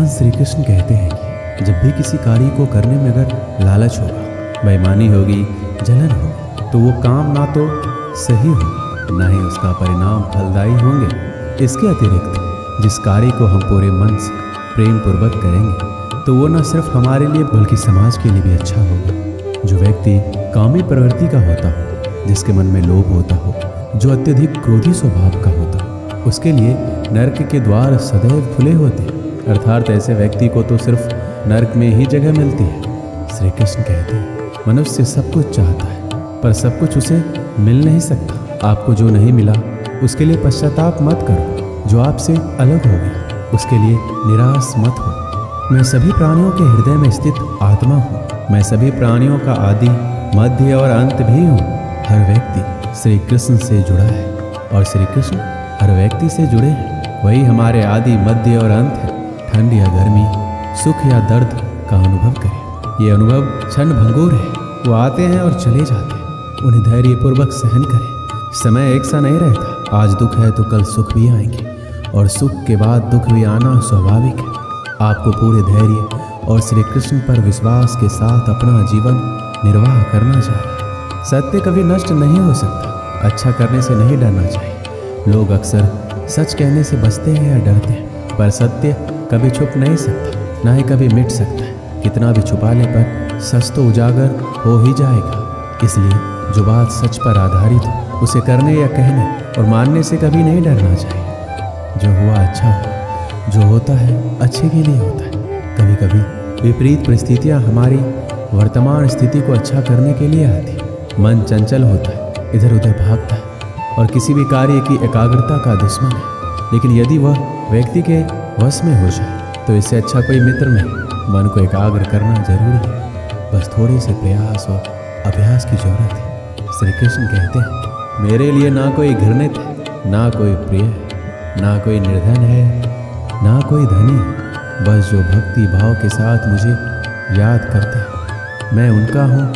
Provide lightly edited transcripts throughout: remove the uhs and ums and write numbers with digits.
भगवान श्री कृष्ण कहते हैं कि जब भी किसी कार्य को करने में अगर लालच होगा, बेईमानी होगी, जलन होगी, तो वो काम ना तो सही होगा, ना ही उसका परिणाम फलदायी होंगे। इसके अतिरिक्त जिस कार्य को हम पूरे मन से प्रेम पूर्वक करेंगे तो वो न सिर्फ हमारे लिए बल्कि समाज के लिए भी अच्छा होगा। जो व्यक्ति कामी प्रवृत्ति का होता हो, जिसके मन में लोभ होता हो, जो अत्यधिक क्रोधी स्वभाव का होता हो, उसके लिए नरक के द्वार सदैव खुले होते हैं। अर्थात ऐसे व्यक्ति को तो सिर्फ नरक में ही जगह मिलती है। श्री कृष्ण कहते हैं मनुष्य सब कुछ चाहता है पर सब कुछ उसे मिल नहीं सकता। आपको जो नहीं मिला उसके लिए पश्चाताप मत करो, जो आपसे अलग हो गया उसके लिए निराश मत हो। मैं सभी प्राणियों के हृदय में स्थित आत्मा हूँ। मैं सभी प्राणियों का आदि, मध्य और अंत भी हूँ। हर व्यक्ति श्री कृष्ण से जुड़ा है और श्री कृष्ण हर व्यक्ति से जुड़े हैं। वही हमारे आदि, मध्य और अंत है। ठंड या गर्मी, सुख या दर्द का अनुभव करें। ये अनुभव क्षण भंगुर है। वो आते हैं और चले जाते हैं। उन्हें धैर्यपूर्वक सहन करें। समय एक सा नहीं रहता। आज दुख है तो कल सुख भी आएंगे और सुख के बाद दुख भी आना स्वाभाविक है। आपको पूरे धैर्य और श्री कृष्ण पर विश्वास के साथ अपना जीवन निर्वाह करना चाहिए। सत्य कभी नष्ट नहीं हो सकता। अच्छा करने से नहीं डरना चाहिए। लोग अक्सर सच कहने से बचते हैं या डरते हैं, पर सत्य कभी छुप नहीं सकता, ना ही कभी मिट सकता है। कितना भी छुपाने पर सच तो उजागर हो ही जाएगा। इसलिए जो बात सच पर आधारित हो उसे करने या कहने और मानने से कभी नहीं डरना चाहिए। जो हुआ अच्छा हो, जो होता है अच्छे के लिए होता है। कभी कभी विपरीत परिस्थितियाँ हमारी वर्तमान स्थिति को अच्छा करने के लिए आती। मन चंचल होता है, इधर उधर भागता है और किसी भी कार्य की एकाग्रता का दुश्मन है। लेकिन यदि वह व्यक्ति के वश में हो जाए तो इससे अच्छा कोई मित्र नहीं। मन को एकाग्र करना जरूरी है, बस थोड़े से प्रयास और अभ्यास की जरूरत है। श्री कृष्ण कहते हैं मेरे लिए ना कोई घृणित है, ना कोई प्रिय है, ना कोई निर्धन है, ना कोई धनी। बस जो भक्ति भाव के साथ मुझे याद करते हैं, मैं उनका हूँ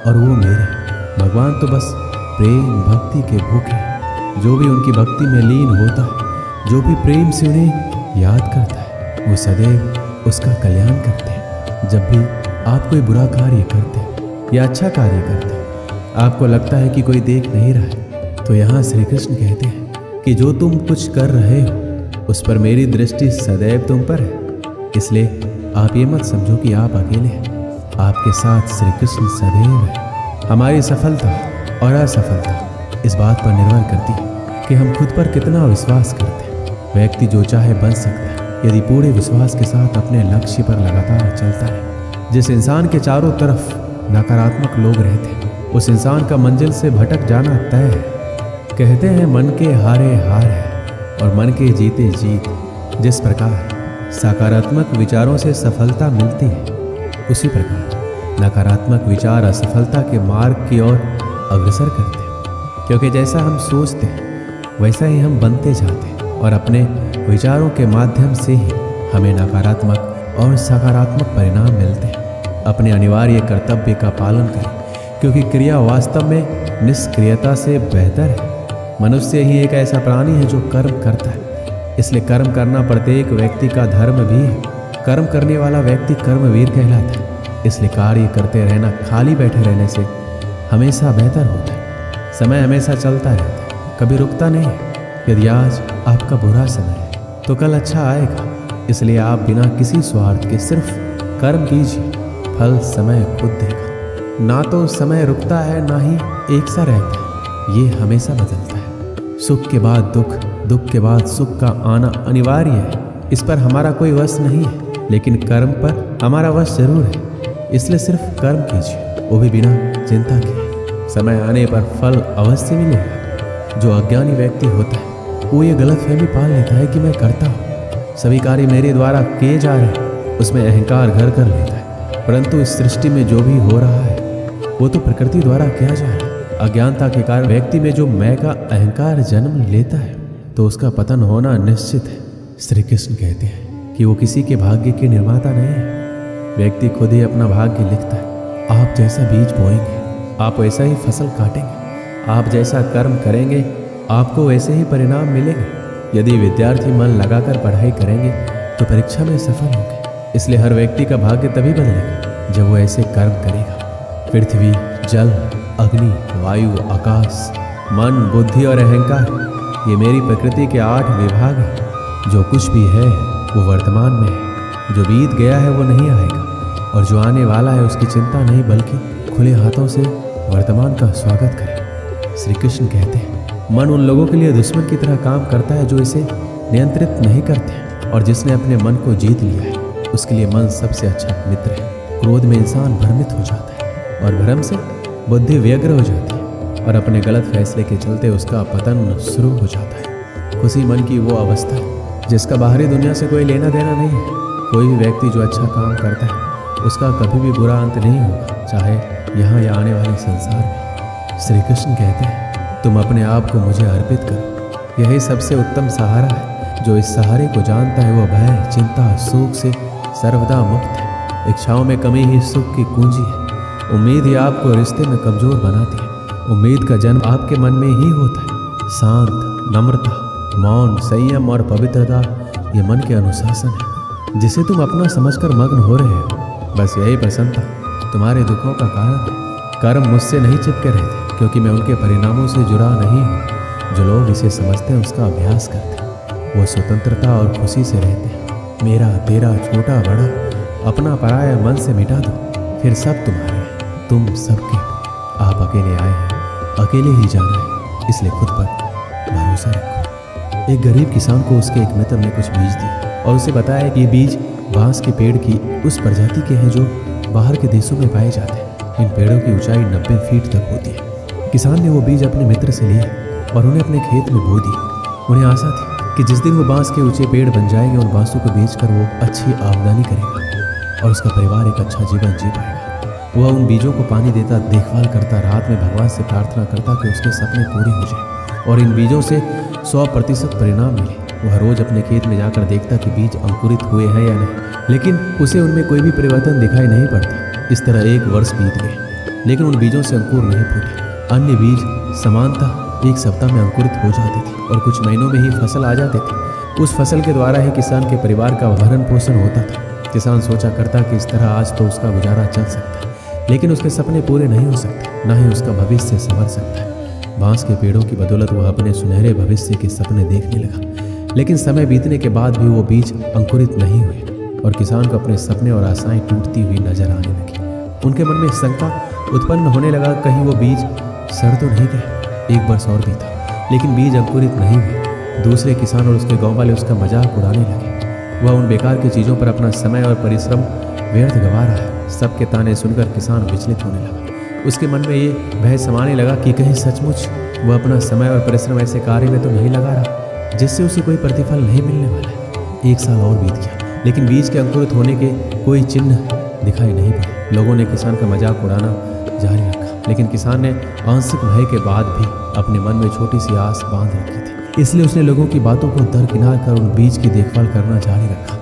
और वो मेरे। भगवान तो बस प्रेम भक्ति के भूखे हैं। जो भी उनकी भक्ति में लीन होता है, जो भी प्रेम से उन्हें याद करता है, वो सदैव उसका कल्याण करते हैं। जब भी आप कोई बुरा कार्य करते हैं या अच्छा कार्य करते हैं, आपको लगता है कि कोई देख नहीं रहा है, तो यहाँ श्री कृष्ण कहते हैं कि जो तुम कुछ कर रहे हो उस पर मेरी दृष्टि सदैव तुम पर है। इसलिए आप ये मत समझो कि आप अकेले हैं। आपके साथ श्री कृष्ण सदैव है। हमारी सफलता और असफलता इस बात पर निर्भर करती है कि हम खुद पर कितना विश्वास करते हैं। व्यक्ति जो चाहे बन सकता है यदि पूरे विश्वास के साथ अपने लक्ष्य पर लगातार चलता है। जिस इंसान के चारों तरफ नकारात्मक लोग रहते हैं, उस इंसान का मंजिल से भटक जाना तय है। कहते हैं मन के हारे हार है और मन के जीते जीत। जिस प्रकार सकारात्मक विचारों से सफलता मिलती है, उसी प्रकार नकारात्मक विचार असफलता के मार्ग की ओर अग्रसर करते हैं। क्योंकि जैसा हम सोचते हैं वैसा ही हम बनते जाते हैं और अपने विचारों के माध्यम से ही हमें नकारात्मक और सकारात्मक परिणाम मिलते हैं। अपने अनिवार्य कर्तव्य का पालन करें, क्योंकि क्रिया वास्तव में निष्क्रियता से बेहतर है। मनुष्य ही एक ऐसा प्राणी है जो कर्म करता है, इसलिए कर्म करना प्रत्येक व्यक्ति का धर्म भी है। कर्म करने वाला व्यक्ति कर्मवीर कहलाता है। इसलिए कार्य करते रहना खाली बैठे रहने से हमेशा बेहतर होता है। समय हमेशा चलता रहता है, कभी रुकता नहीं है। यदि आज आपका बुरा समय है तो कल अच्छा आएगा। इसलिए आप बिना किसी स्वार्थ के सिर्फ कर्म कीजिए, फल समय खुद देगा। ना तो समय रुकता है, ना ही एक सा रहता है, ये हमेशा बदलता है। सुख के बाद दुख, दुख के बाद सुख का आना अनिवार्य है। इस पर हमारा कोई वश नहीं है, लेकिन कर्म पर हमारा वश जरूर है। इसलिए सिर्फ कर्म कीजिए, वो भी बिना चिंता के। समय आने पर फल अवश्य मिलेगा। जो अज्ञानी व्यक्ति होता है वो ये गलतफहमी पाल लेता है कि मैं करता हूँ, सभी कार्य मेरे द्वारा किए जा रहे हैं। उसमें अहंकार घर कर लेता है। परंतु इस सृष्टि में जो भी हो रहा है वो तो प्रकृति द्वारा किया जा रहा है। अज्ञानता के कारण व्यक्ति में जो मैं का अहंकार जन्म लेता है तो उसका पतन होना निश्चित है। श्री कृष्ण कहते हैं कि वो किसी के भाग्य के निर्माता नहीं है। व्यक्ति खुद ही अपना भाग्य लिखता है। आप जैसा बीज बोएंगे आप वैसा ही फसल काटेंगे। आप जैसा कर्म करेंगे आपको वैसे ही परिणाम मिलेंगे। यदि विद्यार्थी मन लगाकर पढ़ाई करेंगे तो परीक्षा में सफल होंगे। इसलिए हर व्यक्ति का भाग्य तभी बदलेगा जब वो ऐसे कर्म करेगा। पृथ्वी, जल, अग्नि, वायु, आकाश, मन, बुद्धि और अहंकार, ये मेरी प्रकृति के 8 विभाग हैं। जो कुछ भी है वो वर्तमान में है। जो बीत गया है वो नहीं आएगा, और जो आने वाला है उसकी चिंता नहीं, बल्कि खुले हाथों से वर्तमान का स्वागत करें। श्री कृष्ण कहते हैं, मन उन लोगों के लिए दुश्मन की तरह काम करता है जो इसे नियंत्रित नहीं करते, और जिसने अपने मन को जीत लिया है उसके लिए मन सबसे अच्छा मित्र है। क्रोध में इंसान भ्रमित हो जाता है, और भ्रम से बुद्धि व्यग्र हो जाती है, और अपने गलत फैसले के चलते उसका पतन शुरू हो जाता है। खुशी मन की वो अवस्था है जिसका बाहरी दुनिया से कोई लेना देना नहीं है। कोई भी व्यक्ति जो अच्छा काम करता है उसका कभी भी बुरा अंत नहीं होगा, चाहे यहाँ या आने वाले संसार में। श्री कृष्ण कहते हैं, तुम अपने आप को मुझे अर्पित करो। यही सबसे उत्तम सहारा है। जो इस सहारे को जानता है वो भय, चिंता, शोक से सर्वदा मुक्त है। इच्छाओं में कमी ही सुख की कुंजी है। उम्मीद ही आपको रिश्ते में कमजोर बनाती है। उम्मीद का जन्म आपके मन में ही होता है। शांत, नम्रता, मौन, संयम और पवित्रता ये मन के अनुशासन है जिसे तुम अपना समझकर मग्न हो रहे हो। बस यही प्रसन्नता तुम्हारे दुखों का कारण है। कर्म मुझसे नहीं चिपके रहते, क्योंकि मैं उनके परिणामों से जुड़ा नहीं हूँ। जो लोग इसे समझते हैं उसका अभ्यास करते हैं, वो स्वतंत्रता और खुशी से रहते हैं। मेरा, तेरा, छोटा, बड़ा, अपना पराया मन से मिटा दो, फिर सब तुम्हारे हैं। तुम सबके, आप अकेले आए हैं, अकेले ही जाना है, इसलिए खुद पर भरोसा रखो। एक गरीब किसान को उसके एक मित्र ने कुछ बीज दिए और उसे बताया कि ये बीज बांस के पेड़ की उस प्रजाति के हैं जो बाहर के देशों में पाए जाते हैं। इन पेड़ों की ऊंचाई 90 फीट तक होती है। किसान ने वो बीज अपने मित्र से लिए और उन्हें अपने खेत में बो दिए। उन्हें आशा थी कि जिस दिन वो बांस के ऊंचे पेड़ बन जाएंगे, उन बांसों को बेचकर वो अच्छी आमदनी करेगा और उसका परिवार एक अच्छा जीवन जी पाएगा। वह उन बीजों को पानी देता, देखभाल करता, रात में भगवान से प्रार्थना करता कि उसके सपने पूरे हो जाए और इन बीजों से 100% परिणाम मिले। वह रोज अपने खेत में जाकर देखता कि बीज अंकुरित हुए हैं या नहीं, लेकिन उसे उनमें कोई भी परिवर्तन दिखाई नहीं पड़ता। इस तरह 1 वर्ष बीत गए, लेकिन उन बीजों से अंकुर नहीं फूटे। अन्य बीज समानतः 1 सप्ताह में अंकुरित हो जाते थे और कुछ महीनों में ही फसल आ जाते थे। उस फसल के द्वारा ही किसान के परिवार का भरण पोषण होता था। किसान सोचा करता कि इस तरह आज तो उसका गुजारा चल सकता है, लेकिन उसके सपने पूरे नहीं हो सकते, न ही उसका भविष्य संवर सकता है। बांस के पेड़ों की बदौलत वह अपने सुनहरे भविष्य के सपने देखने लगा, लेकिन समय बीतने के बाद भी वो बीज अंकुरित नहीं हुए और किसान को अपने सपने और आशाएं टूटती हुई नजर आने लगी। उनके मन में शंका उत्पन्न होने लगा, कहीं वो बीज सड़ तो नहीं गए। 1 वर्ष और बीता, लेकिन बीज अंकुरित नहीं हुए। दूसरे किसान और उसके गांव वाले उसका मजाक उड़ाने लगे। वह उन बेकार की चीज़ों पर अपना समय और परिश्रम व्यर्थ गंवा रहा है। सबके ताने सुनकर किसान विचलित होने लगा। उसके मन में ये भय समाने लगा कि कहीं सचमुच वह अपना समय और परिश्रम ऐसे कार्य में तो नहीं लगा रहा जिससे उसे कोई प्रतिफल नहीं मिलने वाला है। 1 साल और बीत गया, लेकिन बीज के अंकुरित होने के कोई चिन्ह दिखाई नहीं पड़े। लोगों ने किसान का मजाक उड़ाना जारी रखा, लेकिन किसान ने आंशिक भय के बाद भी अपने मन में छोटी सी आस बांध रखी थी। इसलिए उसने लोगों की बातों को दरकिनार कर उन बीज की देखभाल करना जारी रखा।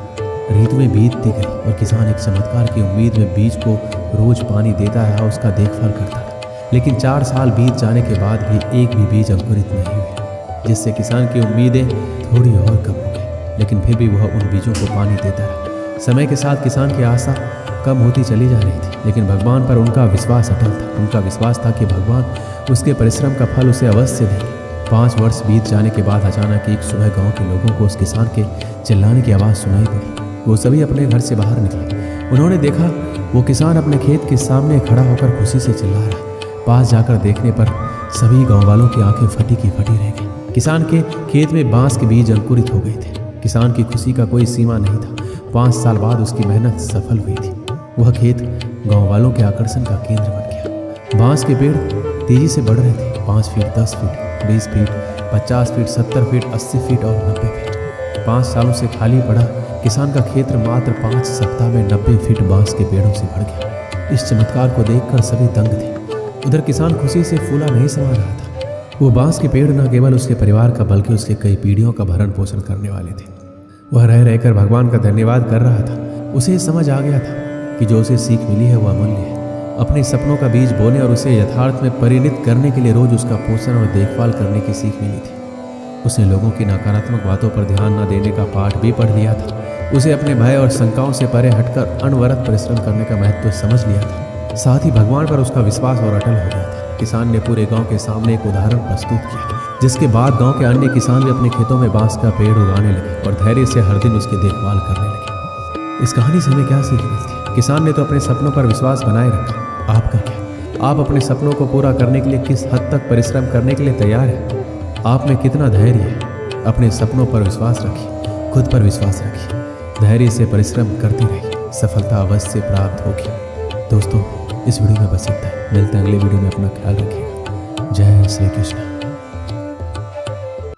ऋतुएं बीतती गई और किसान एक चमत्कार की उम्मीद में बीज को रोज पानी देता रहा, उसका देखभाल करता रहा। लेकिन 4 साल बीत जाने के बाद भी एक भी बीज अंकुरित नहीं हुए, जिससे किसान की उम्मीदें थोड़ी और कम हो गई। लेकिन फिर भी वह उन बीजों को पानी देता रहा। समय के साथ किसान की आशा कम होती चली जा रही थी, लेकिन भगवान पर उनका विश्वास अटल था। उनका विश्वास था कि भगवान उसके परिश्रम का फल उसे अवश्य देंगे। 5 वर्ष बीत जाने के बाद अचानक एक सुबह गांव के लोगों को उस किसान के चिल्लाने की आवाज़ सुनाई पड़ी। वो सभी अपने घर से बाहर निकले। उन्होंने देखा वो किसान अपने खेत के सामने खड़ा होकर खुशी से चिल्ला रहा है। पास जाकर देखने पर सभी गाँव वालों की आंखें फटी की फटी रह गई। किसान के खेत में बांस के बीज अंकुरित हो गए थे। किसान की खुशी का कोई सीमा नहीं था। 5 साल बाद उसकी मेहनत सफल हुई थी। वह खेत गांव वालों के आकर्षण का केंद्र बन गया। बांस के पेड़ तेजी से बढ़ रहे थे। 5 feet, 10 feet, 20 feet, 50 feet, 70 feet, 80 feet और 90 फीट। 5 सालों से खाली पड़ा किसान का क्षेत्र मात्र 5 सप्ताह में 90 फीट बांस के पेड़ों से भर गया। इस चमत्कार को देखकर सभी दंग थे। उधर किसान खुशी से फूला नहीं समा रहा था। वो बांस के पेड़ न केवल उसके परिवार का बल्कि उसके कई पीढ़ियों का भरण पोषण करने वाले थे। वह रह रहकर भगवान का धन्यवाद कर रहा था। उसे समझ आ गया था कि जो उसे सीख मिली है वह अमूल्य है। अपने सपनों का बीज बोने और उसे यथार्थ में परिणित करने के लिए रोज उसका पोषण और देखभाल करने की सीख मिली थी। उसने लोगों की नकारात्मक बातों पर ध्यान न देने का पाठ भी पढ़ लिया था। उसे अपने भय और शंकाओं से परे हटकर अनवरत परिश्रम करने का महत्व समझ लिया था। साथ ही भगवान पर उसका विश्वास और अटल हो गया था। किसान ने पूरे गांव के सामने एक उदाहरण प्रस्तुत किया, जिसके बाद गांव के अन्य किसान भी अपने खेतों में बांस का पेड़ उगाने लगे और धैर्य से हर दिन उसकी देखभाल करने लगे। इस कहानी से हमें क्या सीख मिलती है? किसान ने तो अपने सपनों पर विश्वास बनाए रखा, आपका क्या? आप अपने सपनों को पूरा करने के लिए किस हद तक परिश्रम करने के लिए तैयार हैं? आप में कितना धैर्य है? अपने सपनों पर विश्वास रखिए, खुद पर विश्वास रखिए, धैर्य से परिश्रम करते रहिए, सफलता अवश्य प्राप्त होगी। दोस्तों, इस वीडियो में बस इतना है। मिलते हैं अगले वीडियो में। अपना ख्याल रखिएगा। जय श्री कृष्ण।